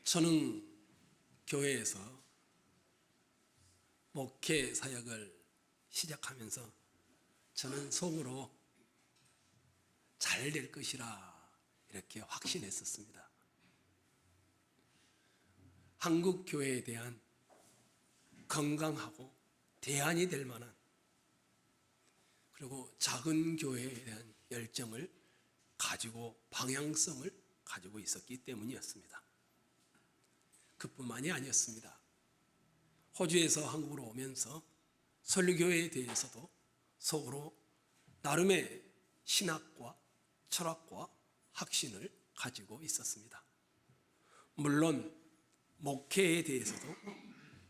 저는 교회에서 목회 사역을 시작하면서 저는 속으로 잘 될 것이라 이렇게 확신했었습니다. 한국 교회에 대한 건강하고 대안이 될 만한, 그리고 작은 교회에 대한 열정을 가지고 방향성을 가지고 있었기 때문이었습니다. 그뿐만이 아니었습니다. 호주에서 한국으로 오면서 설교에 대해서도 속으로 나름의 신학과 철학과 확신을 가지고 있었습니다. 물론 목회에 대해서도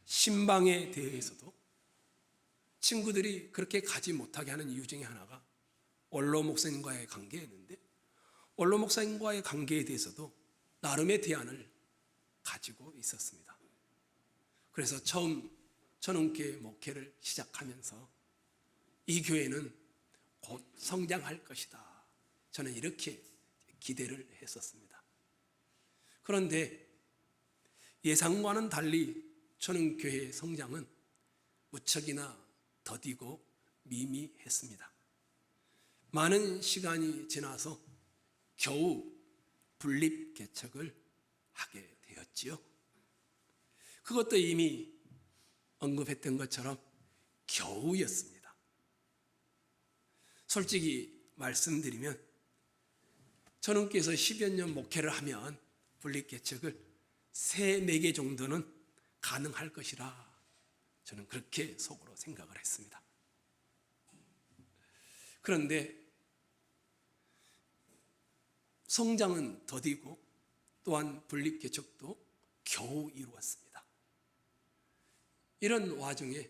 신방에 대해서도 친구들이 그렇게 가지 못하게 하는 이유 중에 하나가 원로 목사님과의 관계였는데, 원로 목사님과의 관계에 대해서도 나름의 대안을 가지고 있었습니다. 그래서 처음 전원교회 목회를 시작하면서 이 교회는 곧 성장할 것이다, 저는 이렇게 기대를 했었습니다. 그런데 예상과는 달리 전원교회의 성장은 무척이나 더디고 미미했습니다. 많은 시간이 지나서 겨우 분립 개척을 하게 되었지요. 그것도 이미 언급했던 것처럼 겨우였습니다. 솔직히 말씀드리면 전원께서 10여 년 목회를 하면 분립 개척을 3-4개 정도는 가능할 것이라 저는 그렇게 속으로 생각을 했습니다. 그런데 성장은 더디고 또한 분립 개척도 겨우 이루었습니다. 이런 와중에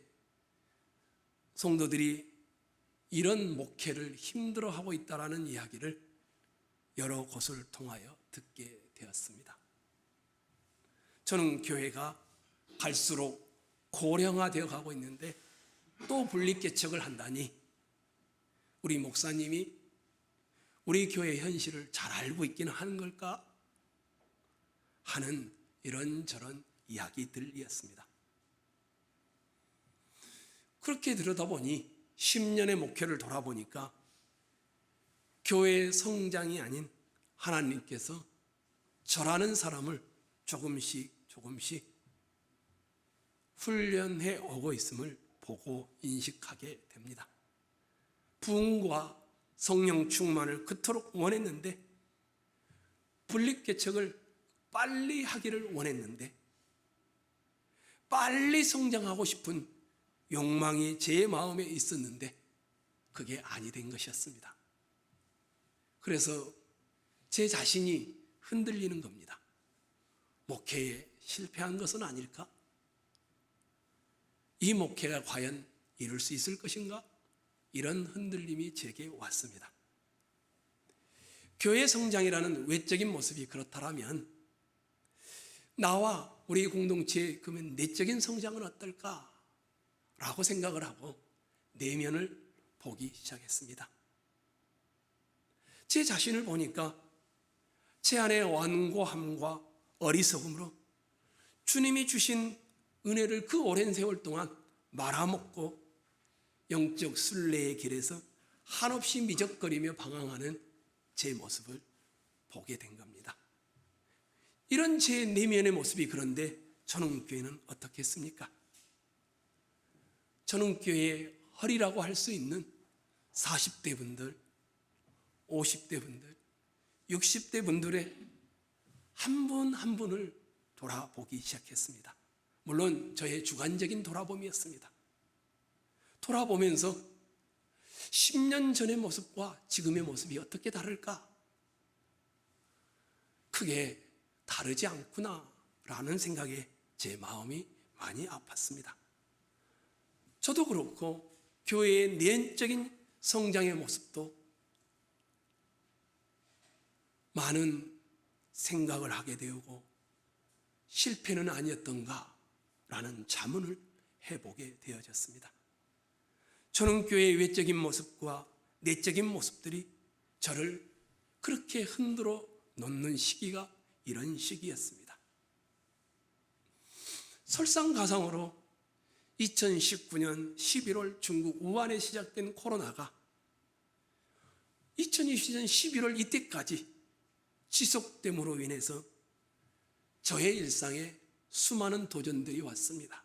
성도들이 이런 목회를 힘들어하고 있다는 이야기를 여러 곳을 통하여 듣게 되었습니다. 저는 교회가 갈수록 고령화되어 가고 있는데 또 분립 개척을 한다니 우리 목사님이 우리 교회의 현실을 잘 알고 있기는 하는 걸까 하는 이런저런 이야기들이었습니다. 그렇게 들여다보니 10년의 목회를 돌아보니까 교회의 성장이 아닌 하나님께서 저라는 사람을 조금씩 훈련해 오고 있음을 보고 인식하게 됩니다. 부흥과 성령 충만을 그토록 원했는데, 분립 개척을 빨리 하기를 원했는데, 빨리 성장하고 싶은 욕망이 제 마음에 있었는데 그게 아니 된 것이었습니다. 그래서 제 자신이 흔들리는 겁니다. 목회에 실패한 것은 아닐까? 이 목회가 과연 이룰 수 있을 것인가? 이런 흔들림이 제게 왔습니다. 교회 성장이라는 외적인 모습이 그렇다면 나와 우리 공동체의 그러면 내적인 성장은 어떨까? 라고 생각을 하고 내면을 보기 시작했습니다. 제 자신을 보니까 제 안의 완고함과 어리석음으로 주님이 주신 은혜를 그 오랜 세월 동안 말아먹고 영적 순례의 길에서 한없이 미적거리며 방황하는 제 모습을 보게 된 겁니다. 이런 제 내면의 모습이 그런데 전원교회는 어떻게 했습니까? 전원교회의 허리라고 할 수 있는 40대 분들, 50대 분들, 60대 분들의 한 분 한 분을 돌아보기 시작했습니다. 물론 저의 주관적인 돌아봄이었습니다. 돌아보면서 10년 전의 모습과 지금의 모습이 어떻게 다를까? 크게 다르지 않구나라는 생각에 제 마음이 많이 아팠습니다. 저도 그렇고 교회의 내적인 성장의 모습도 많은 생각을 하게 되고 실패는 아니었던가라는 자문을 해보게 되어졌습니다. 저는 교회의 외적인 모습과 내적인 모습들이 저를 그렇게 흔들어 놓는 시기가 이런 시기였습니다. 설상가상으로 2019년 11월 중국 우한에 시작된 코로나가 2020년 11월 이때까지 지속됨으로 인해서 저의 일상에 수많은 도전들이 왔습니다.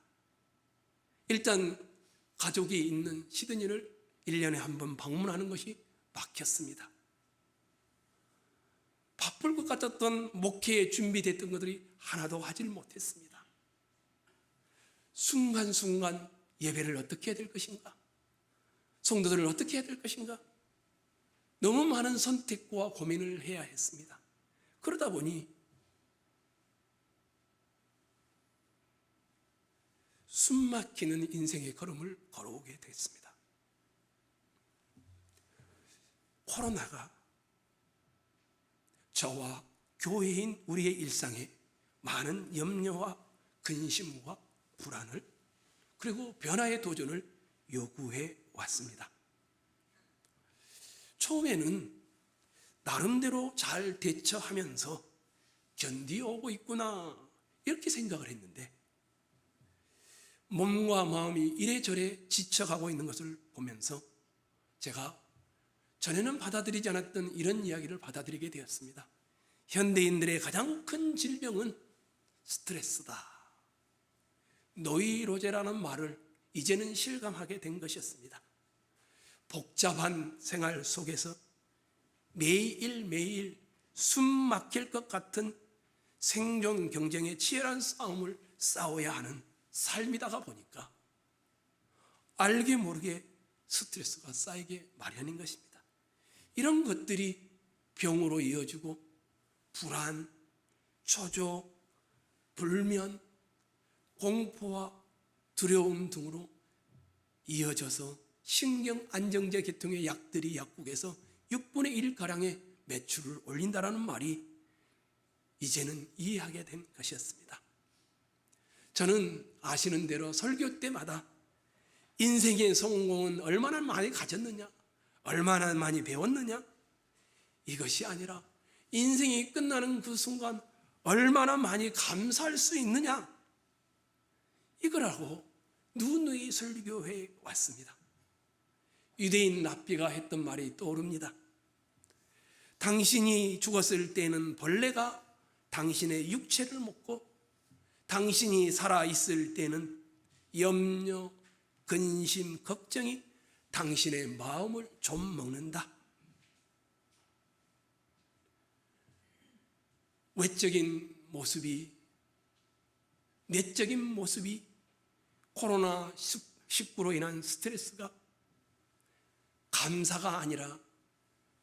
일단 가족이 있는 시드니를 1년에 한 번 방문하는 것이 막혔습니다. 바쁠 것 같았던 목회에 준비됐던 것들이 하나도 하질 못했습니다. 순간순간 예배를 어떻게 해야 될 것인가? 성도들을 어떻게 해야 될 것인가? 너무 많은 선택과 고민을 해야 했습니다. 그러다 보니 숨막히는 인생의 걸음을 걸어오게 됐습니다. 코로나가 저와 교회인 우리의 일상에 많은 염려와 근심과 불안을 그리고 변화의 도전을 요구해 왔습니다. 처음에는 나름대로 잘 대처하면서 견디오고 있구나 이렇게 생각을 했는데 몸과 마음이 이래저래 지쳐가고 있는 것을 보면서 제가 전에는 받아들이지 않았던 이런 이야기를 받아들이게 되었습니다. 현대인들의 가장 큰 질병은 스트레스다. 노이로제라는 말을 이제는 실감하게 된 것이었습니다. 복잡한 생활 속에서 매일매일 숨 막힐 것 같은 생존 경쟁의 치열한 싸움을 싸워야 하는 삶이다가 보니까 알게 모르게 스트레스가 쌓이게 마련인 것입니다. 이런 것들이 병으로 이어지고 불안, 초조, 불면, 공포와 두려움 등으로 이어져서 신경 안정제 계통의 약들이 약국에서 6분의 1가량의 매출을 올린다라는 말이 이제는 이해하게 된 것이었습니다. 저는 아시는 대로 설교 때마다 인생의 성공은 얼마나 많이 가졌느냐, 얼마나 많이 배웠느냐, 이것이 아니라 인생이 끝나는 그 순간 얼마나 많이 감사할 수 있느냐, 이거라고 누누이 설교해 왔습니다. 유대인 랍비가 했던 말이 떠오릅니다. 당신이 죽었을 때는 벌레가 당신의 육체를 먹고 당신이 살아있을 때는 염려, 근심, 걱정이 당신의 마음을 좀 먹는다. 외적인 모습이, 내적인 모습이 코로나19로 인한 스트레스가 감사가 아니라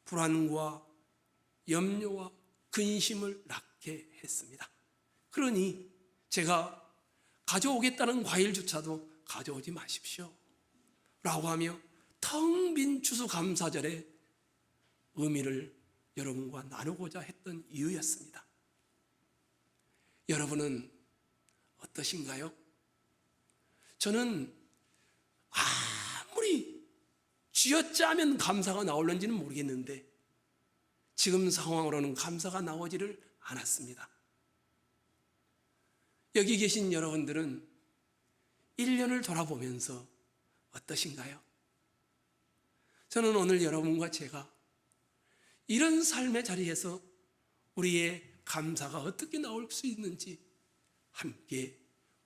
불안과 염려와 근심을 낳게 했습니다. 그러니 제가 가져오겠다는 과일조차도 가져오지 마십시오 라고 하며 텅 빈 추수감사절의 의미를 여러분과 나누고자 했던 이유였습니다. 여러분은 어떠신가요? 저는 아무리 쥐어짜면 감사가 나올는지는 모르겠는데 지금 상황으로는 감사가 나오지를 않았습니다. 여기 계신 여러분들은 1년을 돌아보면서 어떠신가요? 저는 오늘 여러분과 제가 이런 삶의 자리에서 우리의 감사가 어떻게 나올 수 있는지 함께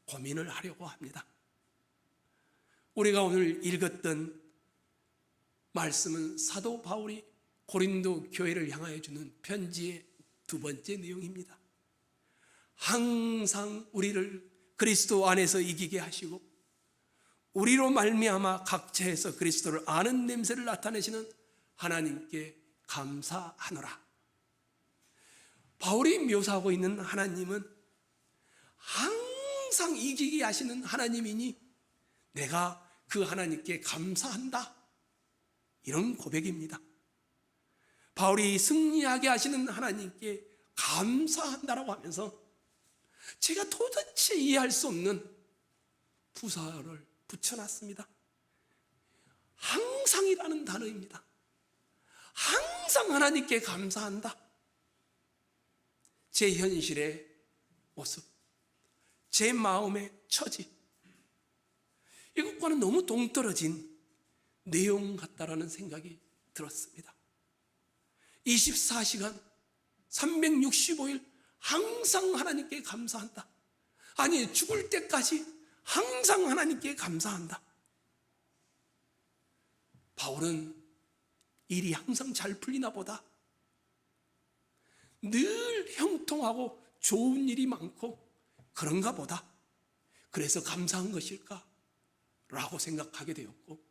고민을 하려고 합니다. 우리가 오늘 읽었던 말씀은 사도 바울이 고린도 교회를 향하여 주는 편지의 2번째 내용입니다. 항상 우리를 그리스도 안에서 이기게 하시고 우리로 말미암아 각처에서 그리스도를 아는 냄새를 나타내시는 하나님께 감사하노라. 바울이 묘사하고 있는 하나님은 항상 이기게 하시는 하나님이니 내가 그 하나님께 감사한다, 이런 고백입니다. 바울이 승리하게 하시는 하나님께 감사한다라고 하면서 제가 도대체 이해할 수 없는 부사를 붙여놨습니다. 항상이라는 단어입니다. 항상 하나님께 감사한다. 제 현실의 모습, 제 마음의 처지, 이것과는 너무 동떨어진 내용 같다라는 생각이 들었습니다. 24시간 365일 항상 하나님께 감사한다. 아니, 죽을 때까지 항상 하나님께 감사한다. 바울은 일이 항상 잘 풀리나 보다, 늘 형통하고 좋은 일이 많고 그런가 보다, 그래서 감사한 것일까? 라고 생각하게 되었고,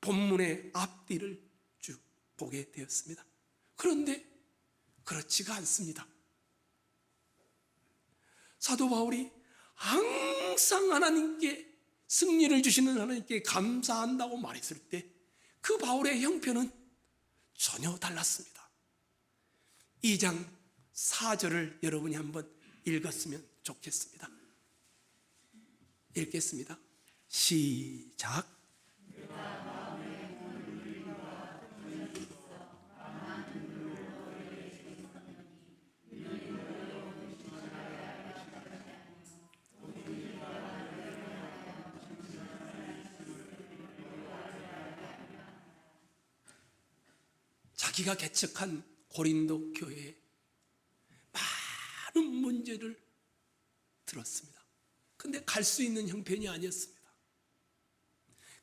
본문의 앞뒤를 쭉 보게 되었습니다. 그런데 그렇지가 않습니다. 사도 바울이 항상 하나님께, 승리를 주시는 하나님께 감사한다고 말했을 때 그 바울의 형편은 전혀 달랐습니다. 2장 4절을 여러분이 한번 읽었으면 좋겠습니다. 읽겠습니다. 시작. 자기가 개척한 고린도 교회에 많은 문제를 들었습니다. 근데 갈 수 있는 형편이 아니었습니다.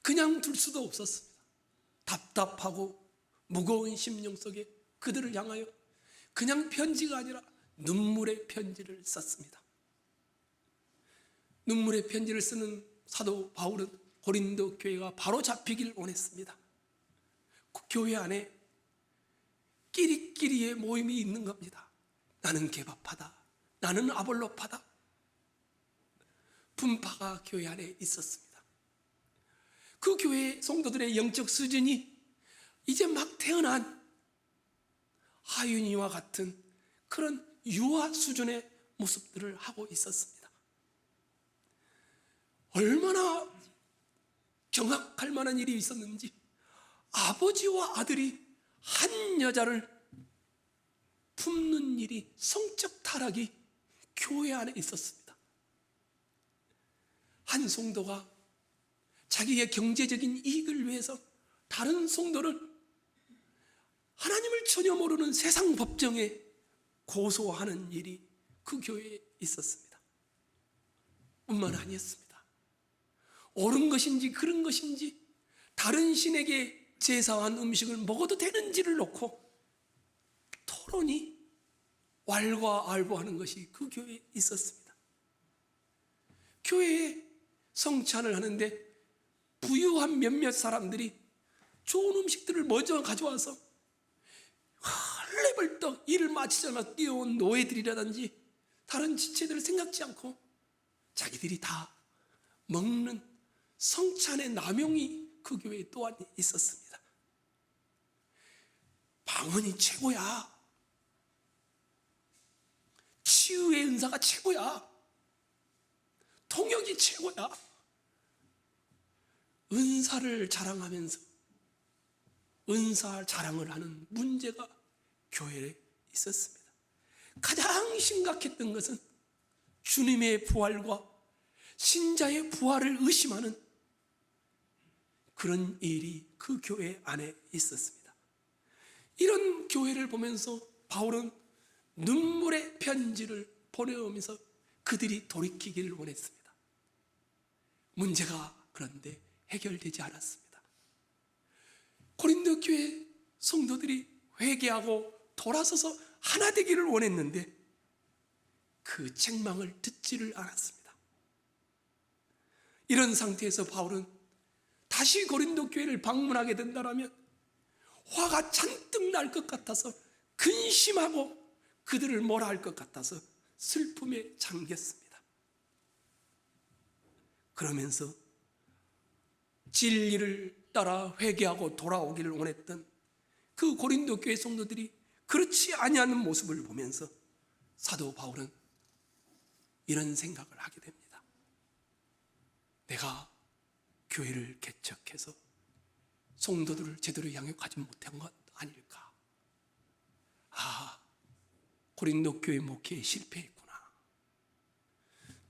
그냥 둘 수도 없었습니다. 답답하고 무거운 심령 속에 그들을 향하여 그냥 편지가 아니라 눈물의 편지를 썼습니다. 눈물의 편지를 쓰는 사도 바울은 고린도 교회가 바로 잡히길 원했습니다. 그 교회 안에 끼리끼리의 모임이 있는 겁니다. 나는 개바파다, 나는 아볼로파다. 분파가 교회 안에 있었습니다. 그 교회 성도들의 영적 수준이 이제 막 태어난 하윤이와 같은 그런 유아 수준의 모습들을 하고 있었습니다. 얼마나 경악할 만한 일이 있었는지, 아버지와 아들이 한 여자를 품는 일이, 성적 타락이 교회 안에 있었습니다. 한 성도가 자기의 경제적인 이익을 위해서 다른 성도를 하나님을 전혀 모르는 세상 법정에 고소하는 일이 그 교회에 있었습니다. 뿐만 아니었습니다. 옳은 것인지 그른 것인지, 다른 신에게 제사한 음식을 먹어도 되는지를 놓고 토론이 왈가왈부하는 것이 그 교회에 있었습니다. 교회에 성찬을 하는데 부유한 몇몇 사람들이 좋은 음식들을 먼저 가져와서 헐레벌떡 일을 마치자마자 뛰어온 노예들이라든지 다른 지체들을 생각지 않고 자기들이 다 먹는 성찬의 남용이 그 교회에 또한 있었습니다. 방언이 최고야, 치유의 은사가 최고야, 통역이 최고야. 은사를 자랑하면서 은사 자랑을 하는 문제가 교회에 있었습니다. 가장 심각했던 것은 주님의 부활과 신자의 부활을 의심하는 그런 일이 그 교회 안에 있었습니다. 이런 교회를 보면서 바울은 눈물의 편지를 보내오면서 그들이 돌이키기를 원했습니다. 문제가 그런데 해결되지 않았습니다. 고린도 교회 성도들이 회개하고 돌아서서 하나 되기를 원했는데 그 책망을 듣지를 않았습니다. 이런 상태에서 바울은 다시 고린도 교회를 방문하게 된다면 화가 잔뜩 날 것 같아서, 근심하고 그들을 뭐라 할 것 같아서 슬픔에 잠겼습니다. 그러면서 진리를 따라 회개하고 돌아오기를 원했던 그 고린도 교회 성도들이 그렇지 아니하는 모습을 보면서 사도 바울은 이런 생각을 하게 됩니다. 내가 교회를 개척해서 성도들을 제대로 양육하지 못한 것 아닐까? 고린도 교회 목회에 실패했구나.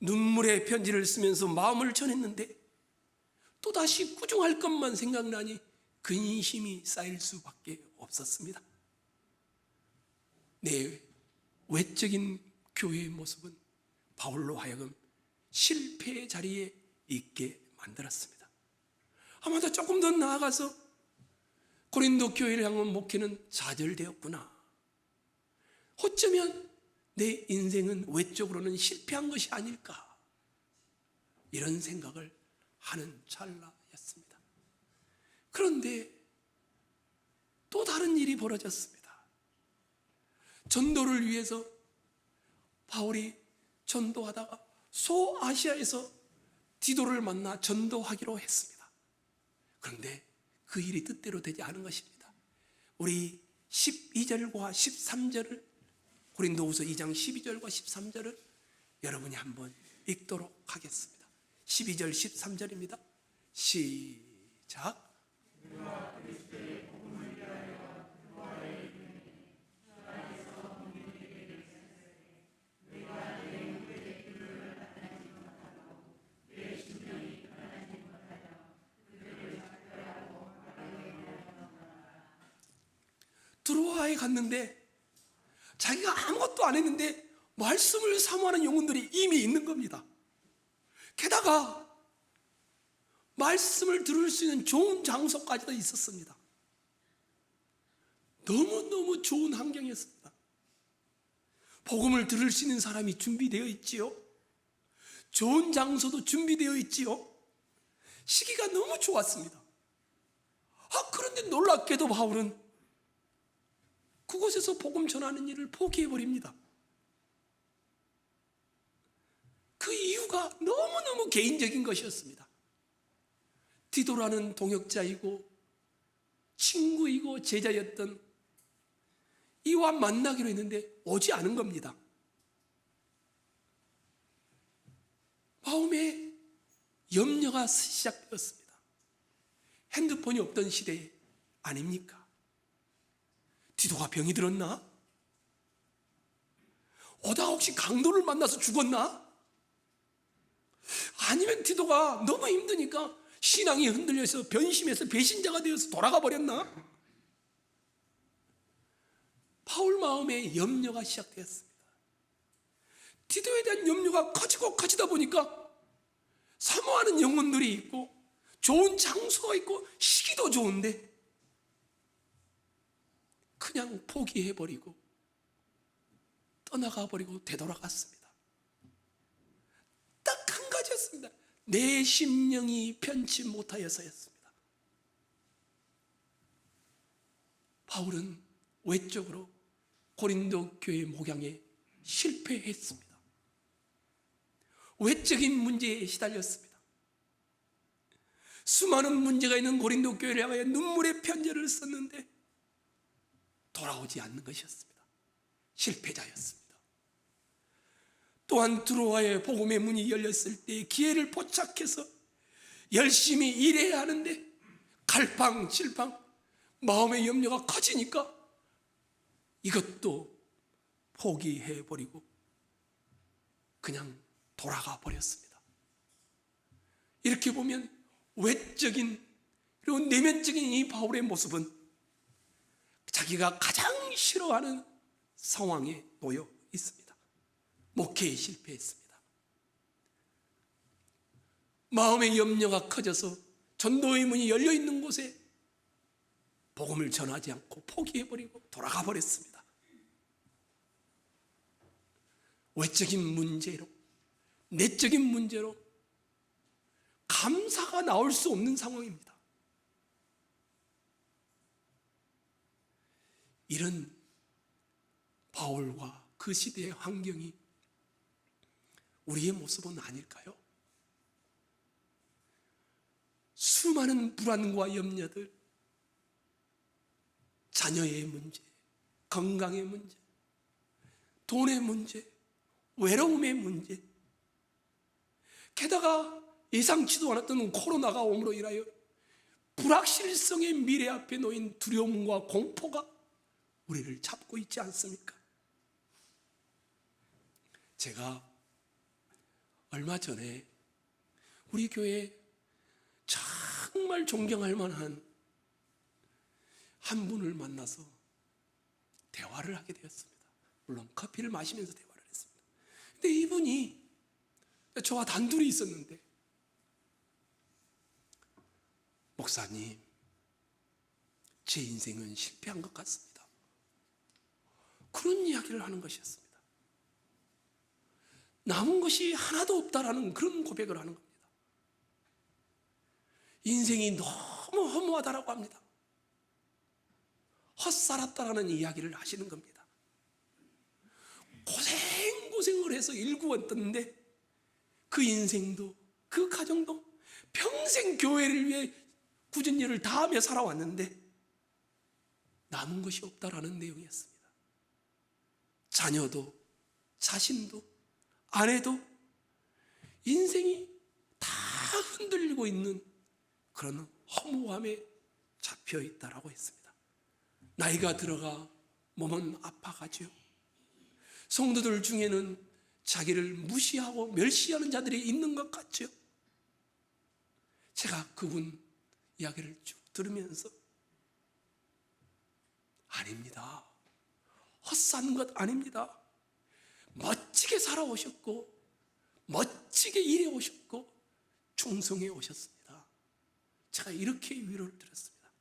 눈물의 편지를 쓰면서 마음을 전했는데 또다시 꾸중할 것만 생각나니 근심이 쌓일 수밖에 없었습니다. 내 외적인 교회의 모습은 바울로 하여금 실패의 자리에 있게 만들었습니다. 아마도 조금 더 나아가서 고린도 교회를 향한 목회는 좌절되었구나. 어쩌면 내 인생은 외적으로는 실패한 것이 아닐까, 이런 생각을 하는 찰나였습니다. 그런데 또 다른 일이 벌어졌습니다. 전도를 위해서 바울이 전도하다가 소아시아에서 디도를 만나 전도하기로 했습니다. 그런데 그 일이 뜻대로 되지 않은 것입니다. 우리 12절과 13절을, 고린도후서 2장 12절과 13절을 여러분이 한번 읽도록 하겠습니다. 12절 13절입니다. 시작. 드로아에 갔는데 자기가 아무것도 안 했는데 말씀을 사모하는 영혼들이 이미 있는 겁니다. 게다가 말씀을 들을 수 있는 좋은 장소까지도 있었습니다. 너무너무 좋은 환경이었습니다. 복음을 들을 수 있는 사람이 준비되어 있지요. 좋은 장소도 준비되어 있지요. 시기가 너무 좋았습니다. 그런데 놀랍게도 바울은 그곳에서 복음 전하는 일을 포기해버립니다. 그 이유가 너무너무 개인적인 것이었습니다. 디도라는 동역자이고 친구이고 제자였던 이와 만나기로 했는데 오지 않은 겁니다. 마음에 염려가 시작되었습니다. 핸드폰이 없던 시대 아닙니까? 디도가 병이 들었나? 오다가 혹시 강도를 만나서 죽었나? 아니면 디도가 너무 힘드니까 신앙이 흔들려서 변심해서 배신자가 되어서 돌아가 버렸나? 바울 마음에 염려가 시작되었습니다. 디도에 대한 염려가 커지고 커지다 보니까 사모하는 영혼들이 있고 좋은 장소가 있고 시기도 좋은데 그냥 포기해버리고 떠나가버리고 되돌아갔습니다. 딱 한 가지였습니다. 내 심령이 편치 못하여서였습니다. 바울은 외적으로 고린도 교회 목양에 실패했습니다. 외적인 문제에 시달렸습니다. 수많은 문제가 있는 고린도 교회를 향하여 눈물의 편지를 썼는데 돌아오지 않는 것이었습니다. 실패자였습니다. 또한 드로아의 복음의 문이 열렸을 때 기회를 포착해서 열심히 일해야 하는데 갈팡질팡 마음의 염려가 커지니까 이것도 포기해버리고 그냥 돌아가 버렸습니다. 이렇게 보면 외적인 그리고 내면적인 이 바울의 모습은 자기가 가장 싫어하는 상황에 놓여 있습니다. 목회에 실패했습니다. 마음의 염려가 커져서 전도의 문이 열려있는 곳에 복음을 전하지 않고 포기해버리고 돌아가 버렸습니다. 외적인 문제로, 내적인 문제로 감사가 나올 수 없는 상황입니다. 이런 바울과 그 시대의 환경이 우리의 모습은 아닐까요? 수많은 불안과 염려들, 자녀의 문제, 건강의 문제, 돈의 문제, 외로움의 문제, 게다가 예상치도 않았던 코로나가 옴으로 인하여 불확실성의 미래 앞에 놓인 두려움과 공포가 우리를 잡고 있지 않습니까? 제가 얼마 전에 우리 교회에 정말 존경할 만한 한 분을 만나서 대화를 하게 되었습니다. 물론 커피를 마시면서 대화를 했습니다. 근데 이분이 저와 단둘이 있었는데, 목사님, 제 인생은 실패한 것 같습니다. 그런 이야기를 하는 것이었습니다. 남은 것이 하나도 없다라는 그런 고백을 하는 겁니다. 인생이 너무 허무하다라고 합니다. 헛살았다라는 이야기를 하시는 겁니다. 고생을 해서 일구었던데 그 인생도 그 가정도 평생 교회를 위해 굳은 일을 다하며 살아왔는데 남은 것이 없다라는 내용이었습니다. 자녀도 자신도 아내도 인생이 다 흔들리고 있는 그런 허무함에 잡혀 있다라고 했습니다. 나이가 들어가 몸은 아파가지요. 성도들 중에는 자기를 무시하고 멸시하는 자들이 있는 것 같죠. 제가 그분 이야기를 쭉 들으면서 아닙니다. 헛사는 것 아닙니다. 멋지게 살아오셨고 멋지게 일해오셨고 충성해 오셨습니다. 제가 이렇게 위로를 드렸습니다.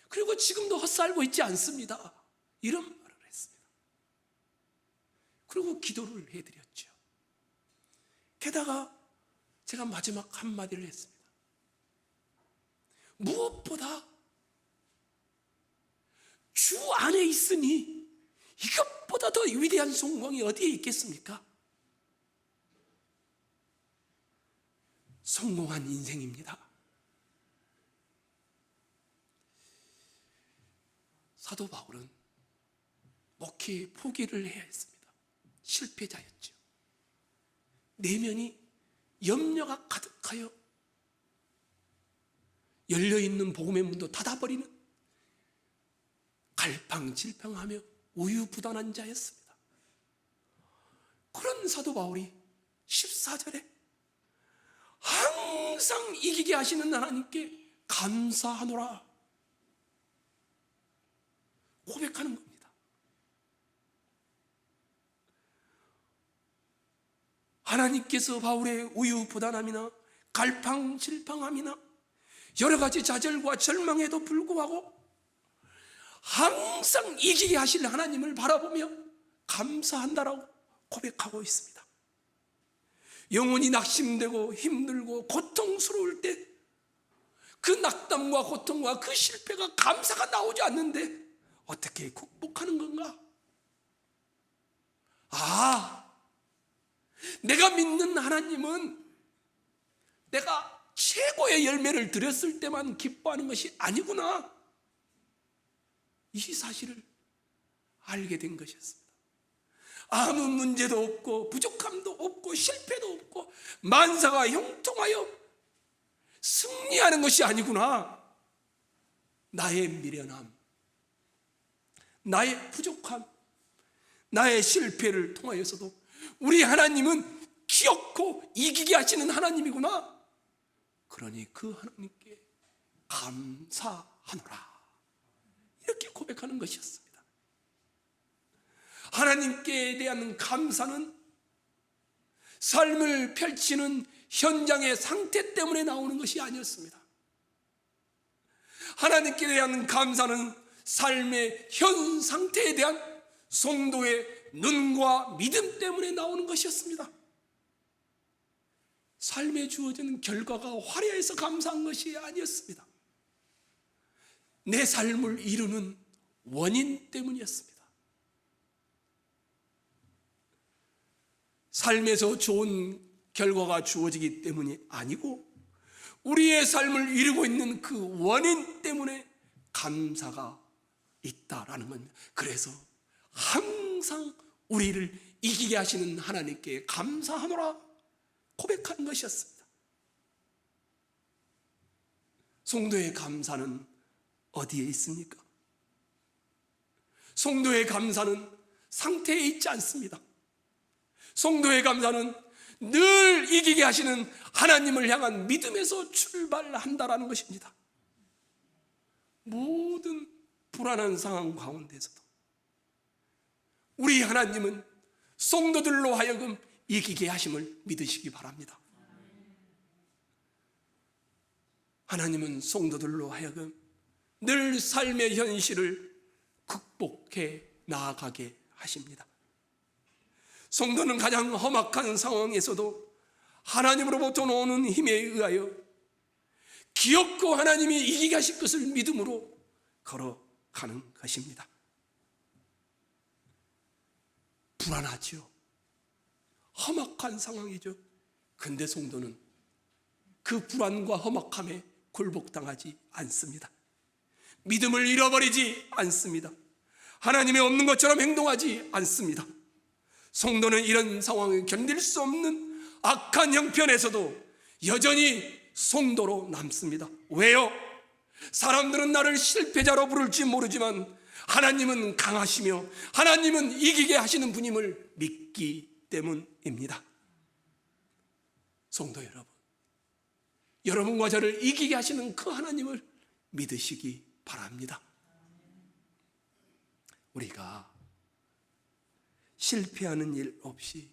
그리고 지금도 헛살고 있지 않습니다. 이런 말을 했습니다. 그리고 기도를 해드렸죠. 게다가 제가 마지막 한마디를 했습니다. 무엇보다 주 안에 있으니 이것보다 더 위대한 성공이 어디에 있겠습니까? 성공한 인생입니다. 사도 바울은 목회 포기를 해야 했습니다. 실패자였죠. 내면이 염려가 가득하여 열려있는 복음의 문도 닫아버리는 갈팡질팡하며 우유부단한 자였습니다. 그런 사도 바울이 14절에 항상 이기게 하시는 하나님께 감사하노라 고백하는 겁니다. 하나님께서 바울의 우유부단함이나 갈팡질팡함이나 여러 가지 좌절과 절망에도 불구하고 항상 이기게 하실 하나님을 바라보며 감사한다라고 고백하고 있습니다. 영혼이 낙심되고 힘들고 고통스러울 때 그 낙담과 고통과 그 실패가 감사가 나오지 않는데 어떻게 극복하는 건가? 내가 믿는 하나님은 내가 최고의 열매를 드렸을 때만 기뻐하는 것이 아니구나, 이 사실을 알게 된 것이었습니다. 아무 문제도 없고 부족함도 없고 실패도 없고 만사가 형통하여 승리하는 것이 아니구나. 나의 미련함, 나의 부족함, 나의 실패를 통하여서도 우리 하나님은 기억고 이기게 하시는 하나님이구나. 그러니 그 하나님께 감사하노라, 이렇게 고백하는 것이었습니다. 하나님께 대한 감사는 삶을 펼치는 현장의 상태 때문에 나오는 것이 아니었습니다. 하나님께 대한 감사는 삶의 현 상태에 대한 성도의 눈과 믿음 때문에 나오는 것이었습니다. 삶에 주어진 결과가 화려해서 감사한 것이 아니었습니다. 내 삶을 이루는 원인 때문이었습니다. 삶에서 좋은 결과가 주어지기 때문이 아니고 우리의 삶을 이루고 있는 그 원인 때문에 감사가 있다라는 겁니다. 그래서 항상 우리를 이기게 하시는 하나님께 감사하노라 고백하는 것이었습니다. 성도의 감사는 어디에 있습니까? 성도의 감사는 상태에 있지 않습니다. 성도의 감사는 늘 이기게 하시는 하나님을 향한 믿음에서 출발한다라는 것입니다. 모든 불안한 상황 가운데서도 우리 하나님은 성도들로 하여금 이기게 하심을 믿으시기 바랍니다. 하나님은 성도들로 하여금 늘 삶의 현실을 극복해 나아가게 하십니다. 성도는 가장 험악한 상황에서도 하나님으로부터 오는 힘에 의하여 기업고 하나님이 이기게 하실 것을 믿음으로 걸어가는 것입니다. 불안하지요. 험악한 상황이죠. 근데 성도는 그 불안과 험악함에 굴복당하지 않습니다. 믿음을 잃어버리지 않습니다. 하나님이 없는 것처럼 행동하지 않습니다. 성도는 이런 상황을 견딜 수 없는 악한 형편에서도 여전히 성도로 남습니다. 왜요? 사람들은 나를 실패자로 부를지 모르지만 하나님은 강하시며 하나님은 이기게 하시는 분임을 믿기 때문입니다. 성도 여러분, 여러분과 저를 이기게 하시는 그 하나님을 믿으시기 바랍니다. 우리가 실패하는 일 없이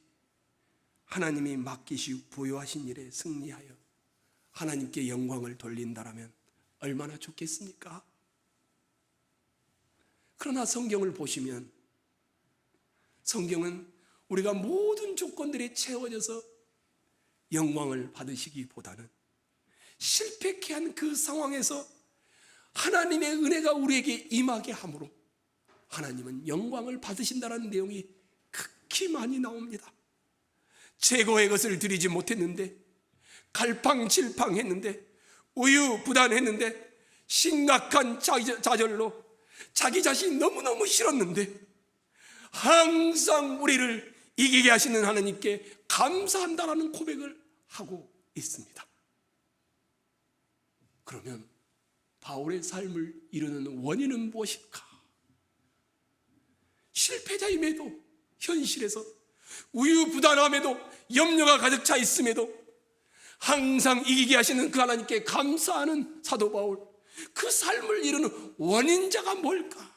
하나님이 맡기시고 부여하신 일에 승리하여 하나님께 영광을 돌린다라면 얼마나 좋겠습니까? 그러나 성경을 보시면 성경은 우리가 모든 조건들이 채워져서 영광을 받으시기보다는 실패케 한 그 상황에서 하나님의 은혜가 우리에게 임하게 함으로 하나님은 영광을 받으신다는 내용이 극히 많이 나옵니다. 최고의 것을 드리지 못했는데, 갈팡질팡했는데, 우유부단했는데, 심각한 좌절로 자기 자신이 너무너무 싫었는데 항상 우리를 이기게 하시는 하나님께 감사한다라는 고백을 하고 있습니다. 그러면 바울의 삶을 이루는 원인은 무엇일까? 실패자임에도, 현실에서 우유부단함에도, 염려가 가득 차 있음에도 항상 이기게 하시는 그 하나님께 감사하는 사도 바울, 그 삶을 이루는 원인자가 뭘까?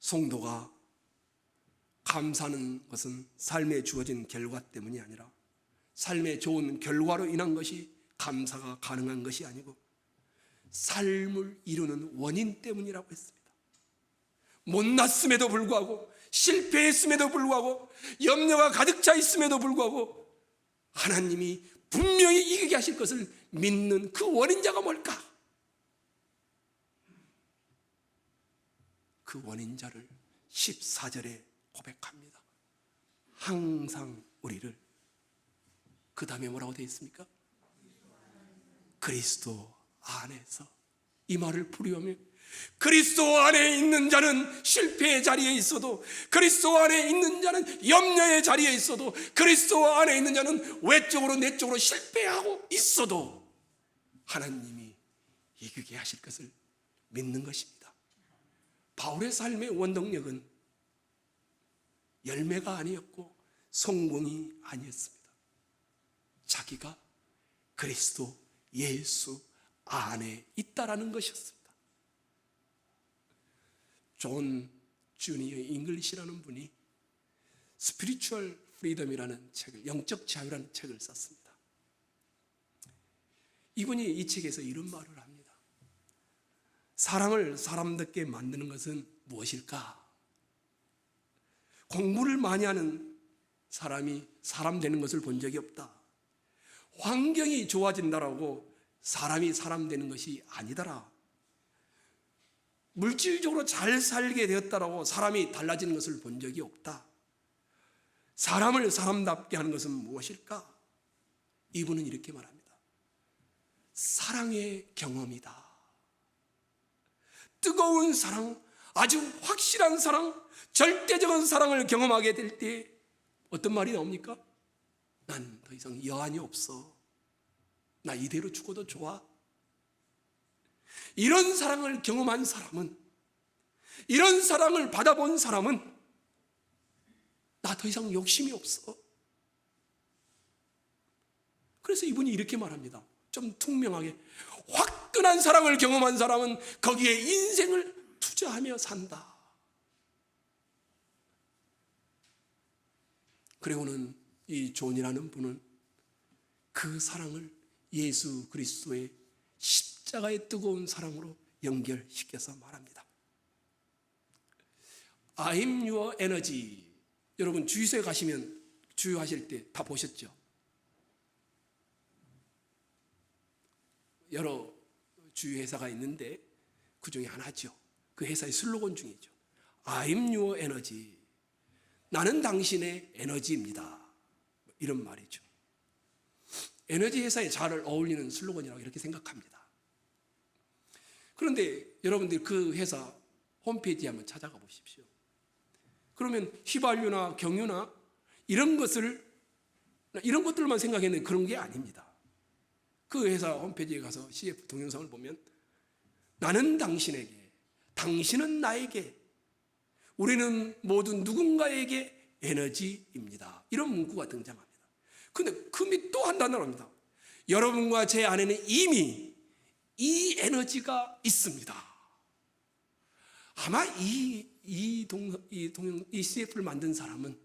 성도가 감사하는 것은 삶에 주어진 결과 때문이 아니라 삶의 좋은 결과로 인한 것이 감사가 가능한 것이 아니고 삶을 이루는 원인 때문이라고 했습니다. 못났음에도 불구하고, 실패했음에도 불구하고, 염려가 가득 차 있음에도 불구하고 하나님이 분명히 이기게 하실 것을 믿는 그 원인자가 뭘까? 그 원인자를 14절에 고백합니다. 항상 우리를, 그 다음에 뭐라고 되어 있습니까? 그리스도 안에서. 이 말을 풀이하면 그리스도 안에 있는 자는 실패의 자리에 있어도, 그리스도 안에 있는 자는 염려의 자리에 있어도, 그리스도 안에 있는 자는 외적으로 내적으로 실패하고 있어도 하나님이 이기게 하실 것을 믿는 것입니다. 바울의 삶의 원동력은 열매가 아니었고 성공이 아니었습니다. 자기가 그리스도 예수 안에 있다라는 것이었습니다. 존 주니어 잉글리시라는 분이 스피리추얼 프리덤이라는 책을, 영적 자유라는 책을 썼습니다. 이분이 이 책에서 이런 말을 합니다. 사람을 사람답게 만드는 것은 무엇일까? 공부를 많이 하는 사람이 사람 되는 것을 본 적이 없다. 환경이 좋아진다라고 사람이 사람 되는 것이 아니더라. 물질적으로 잘 살게 되었다라고 사람이 달라지는 것을 본 적이 없다. 사람을 사람답게 하는 것은 무엇일까? 이분은 이렇게 말합니다. 사랑의 경험이다. 뜨거운 사랑, 아주 확실한 사랑, 절대적인 사랑을 경험하게 될 때 어떤 말이 나옵니까? 난 더 이상 여한이 없어. 나 이대로 죽어도 좋아. 이런 사랑을 경험한 사람은, 이런 사랑을 받아본 사람은 나 더 이상 욕심이 없어. 그래서 이분이 이렇게 말합니다. 좀 투명하게, 화끈한 사랑을 경험한 사람은 거기에 인생을 투자하며 산다. 그리고는 이 존이라는 분은 그 사랑을 예수 그리스도의 십자가의 뜨거운 사랑으로 연결시켜서 말합니다. I'm your energy. 여러분 주유소에 가시면 주유하실 때 다 보셨죠? 여러 주유회사가 있는데 그 중에 하나죠. 그 회사의 슬로건 중이죠. I'm your energy. 나는 당신의 에너지입니다. 이런 말이죠. 에너지 회사에 잘 어울리는 슬로건이라고 이렇게 생각합니다. 그런데 여러분들 그 회사 홈페이지에 한번 찾아가 보십시오. 그러면 휘발유나 경유나 이런 것들만 생각했는데 그런 게 아닙니다. 그 회사 홈페이지에 가서 CF 동영상을 보면 나는 당신에게, 당신은 나에게, 우리는 모두 누군가에게 에너지입니다. 이런 문구가 등장합니다. 그런데 그 밑 또 한 단어를 합니다. 여러분과 제 안에는 이미 이 에너지가 있습니다. 아마 이 CF를 만든 사람은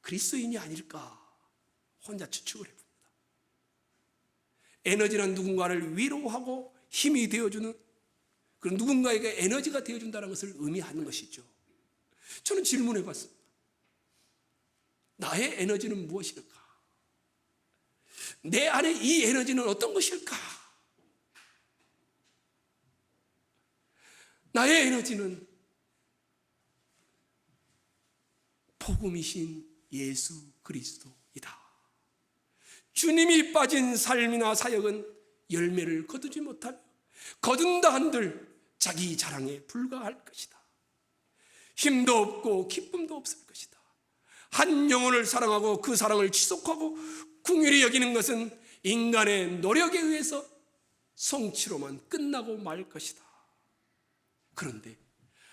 그리스도인이 아닐까 혼자 추측을 해봅니다. 에너지란 누군가를 위로하고 힘이 되어주는, 그런 누군가에게 에너지가 되어준다는 것을 의미하는 것이죠. 저는 질문해 봤습니다. 나의 에너지는 무엇일까? 내 안에 이 에너지는 어떤 것일까? 나의 에너지는 복음이신 예수 그리스도이다. 주님이 빠진 삶이나 사역은 열매를 거두지 못하며 거둔다 한들 자기 자랑에 불과할 것이다. 힘도 없고 기쁨도 없을 것이다. 한 영혼을 사랑하고 그 사랑을 지속하고 긍휼히 여기는 것은 인간의 노력에 의해서 성취로만 끝나고 말 것이다. 그런데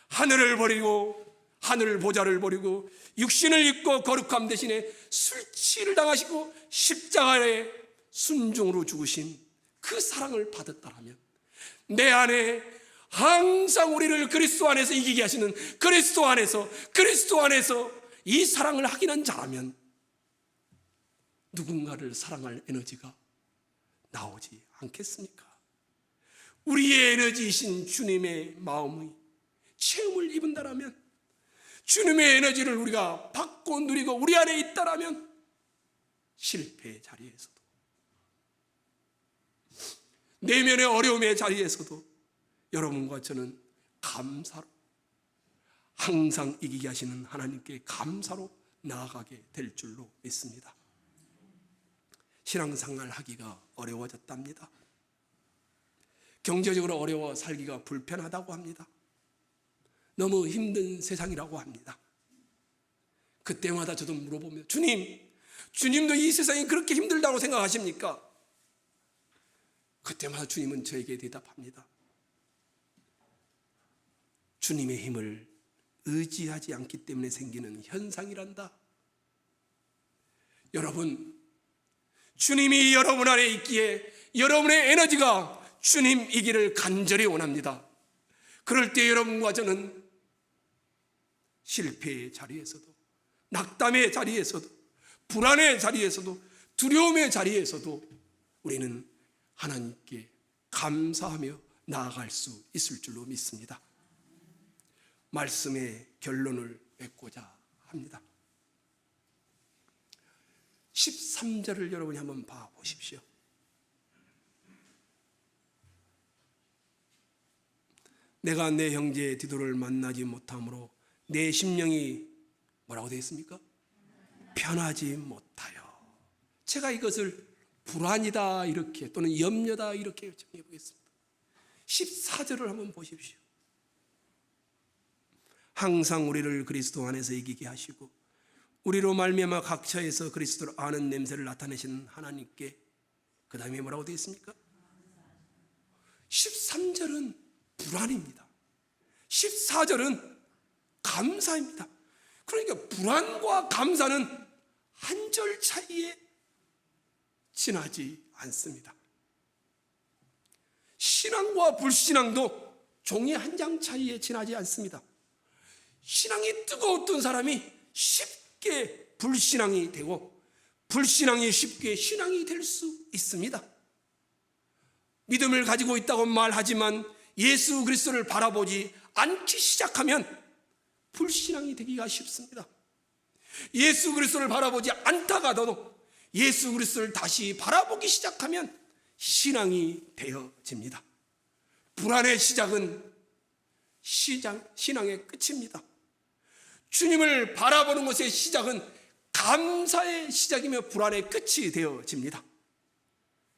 하늘을 버리고, 하늘 보좌를 버리고 육신을 입고 거룩함 대신에 술 취를 당하시고 십자가에 순종으로 죽으신 그 사랑을 받았다라면, 내 안에 항상 우리를 그리스도 안에서 이기게 하시는 그리스도 안에서 이 사랑을 확인한 자라면 누군가를 사랑할 에너지가 나오지 않겠습니까? 우리의 에너지이신 주님의 마음의 체험을 입은다라면, 주님의 에너지를 우리가 받고 누리고 우리 안에 있다라면 실패의 자리에서도, 내면의 어려움의 자리에서도 여러분과 저는 감사로, 항상 이기게 하시는 하나님께 감사로 나아가게 될 줄로 믿습니다. 신앙생활 하기가 어려워졌답니다. 경제적으로 어려워 살기가 불편하다고 합니다. 너무 힘든 세상이라고 합니다. 그때마다 저도 물어보면, 주님도 이 세상이 그렇게 힘들다고 생각하십니까? 그때마다 주님은 저에게 대답합니다. 주님의 힘을 의지하지 않기 때문에 생기는 현상이란다. 여러분, 주님이 여러분 안에 있기에 여러분의 에너지가 주님이기를 간절히 원합니다. 그럴 때 여러분과 저는 실패의 자리에서도, 낙담의 자리에서도, 불안의 자리에서도, 두려움의 자리에서도 우리는 하나님께 감사하며 나아갈 수 있을 줄로 믿습니다. 말씀의 결론을 맺고자 합니다. 13절을 여러분이 한번 봐보십시오. 내가 내 형제의 디도를 만나지 못함으로 내 심령이 뭐라고 되어 있습니까? 편하지 못하여. 제가 이것을 불안이다 이렇게, 또는 염려다 이렇게 정해 보겠습니다. 14절을 한번 보십시오. 항상 우리를 그리스도 안에서 이기게 하시고 우리로 말미암아 각처에서 그리스도를 아는 냄새를 나타내시는 하나님께, 그 다음에 뭐라고 되어 있습니까? 13절은 불안입니다. 14절은 감사입니다. 그러니까 불안과 감사는 한 절 차이에 지나지 않습니다. 신앙과 불신앙도 종이 한 장 차이에 지나지 않습니다. 신앙이 뜨거웠던 사람이 쉽게 불신앙이 되고, 불신앙이 쉽게 신앙이 될 수 있습니다. 믿음을 가지고 있다고 말하지만 예수 그리스도를 바라보지 않기 시작하면 불신앙이 되기가 쉽습니다. 예수 그리스도를 바라보지 않다가도 예수 그리스도를 다시 바라보기 시작하면 신앙이 되어집니다. 불안의 시작은 신앙의 끝입니다. 주님을 바라보는 것의 시작은 감사의 시작이며 불안의 끝이 되어집니다.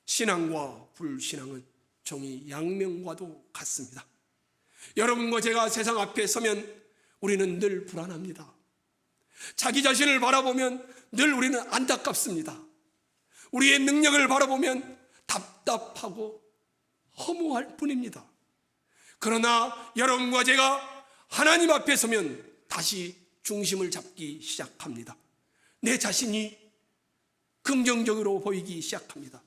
신앙과 불신앙은 종이 양면과도 같습니다. 여러분과 제가 세상 앞에 서면 우리는 늘 불안합니다. 자기 자신을 바라보면 늘 우리는 안타깝습니다. 우리의 능력을 바라보면 답답하고 허무할 뿐입니다. 그러나 여러분과 제가 하나님 앞에 서면 다시 중심을 잡기 시작합니다. 내 자신이 긍정적으로 보이기 시작합니다.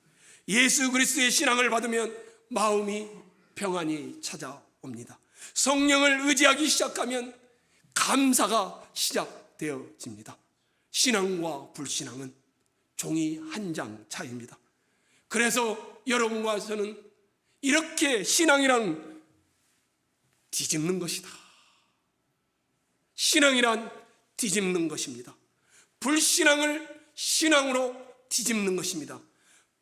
예수 그리스도의 신앙을 받으면 마음이 평안이 찾아옵니다. 성령을 의지하기 시작하면 감사가 시작되어집니다. 신앙과 불신앙은 종이 한 장 차이입니다. 그래서 여러분과 저는 이렇게 신앙이란 뒤집는 것이다. 신앙이란 뒤집는 것입니다. 불신앙을 신앙으로 뒤집는 것입니다.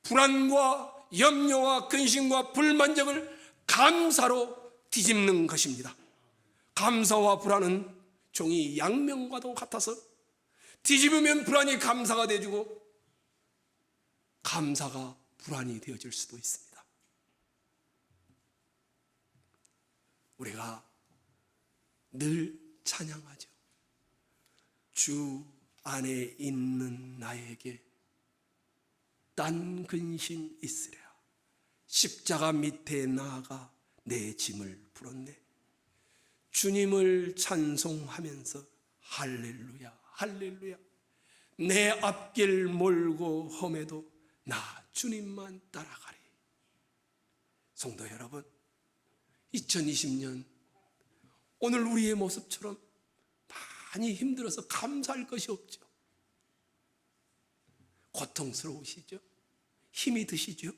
불안과 염려와 근심과 불만족을 감사로 뒤집는 것입니다. 감사와 불안은 종이 양면과도 같아서 뒤집으면 불안이 감사가 되어지고 감사가 불안이 되어질 수도 있습니다. 우리가 늘 찬양하죠. 주 안에 있는 나에게 딴 근심 있으랴. 십자가 밑에 나아가 내 짐을 풀었네. 주님을 찬송하면서 할렐루야 할렐루야. 내 앞길 몰고 험해도 나 주님만 따라가리. 성도 여러분, 2020년 오늘 우리의 모습처럼 많이 힘들어서 감사할 것이 없죠. 고통스러우시죠? 힘이 드시죠?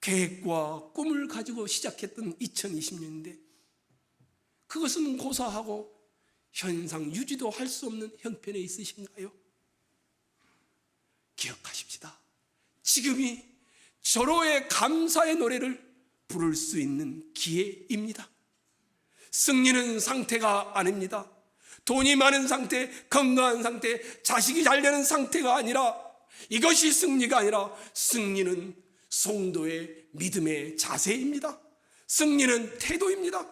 계획과 꿈을 가지고 시작했던 2020년인데 그것은 고사하고 현상 유지도 할 수 없는 형편에 있으신가요? 기억하십시다. 지금이 절호의 감사의 노래를 부를 수 있는 기회입니다. 승리는 상태가 아닙니다. 돈이 많은 상태, 건강한 상태, 자식이 잘 되는 상태가 아니라, 이것이 승리가 아니라 승리는 성도의 믿음의 자세입니다. 승리는 태도입니다.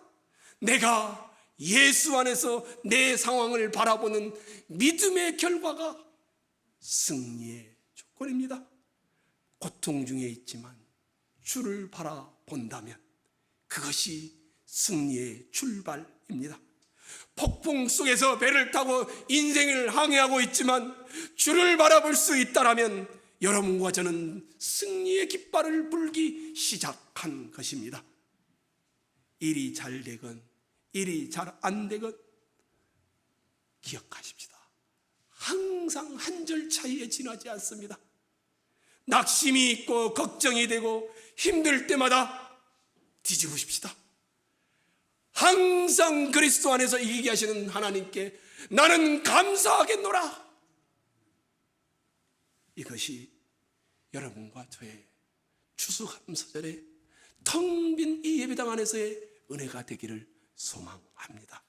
내가 예수 안에서 내 상황을 바라보는 믿음의 결과가 승리의 조건입니다. 고통 중에 있지만 주를 바라본다면 그것이 승리의 출발입니다. 폭풍 속에서 배를 타고 인생을 항해하고 있지만 주를 바라볼 수 있다면 여러분과 저는 승리의 깃발을 불기 시작한 것입니다. 일이 잘 되건 일이 잘 안 되건 기억하십시다. 항상 한 절 차이에 지나지 않습니다. 낙심이 있고 걱정이 되고 힘들 때마다 뒤집으십시다. 항상 그리스도 안에서 이기게 하시는 하나님께 나는 감사하겠노라. 이것이 여러분과 저의 추수감사절에 텅 빈 이 예배당 안에서의 은혜가 되기를 소망합니다.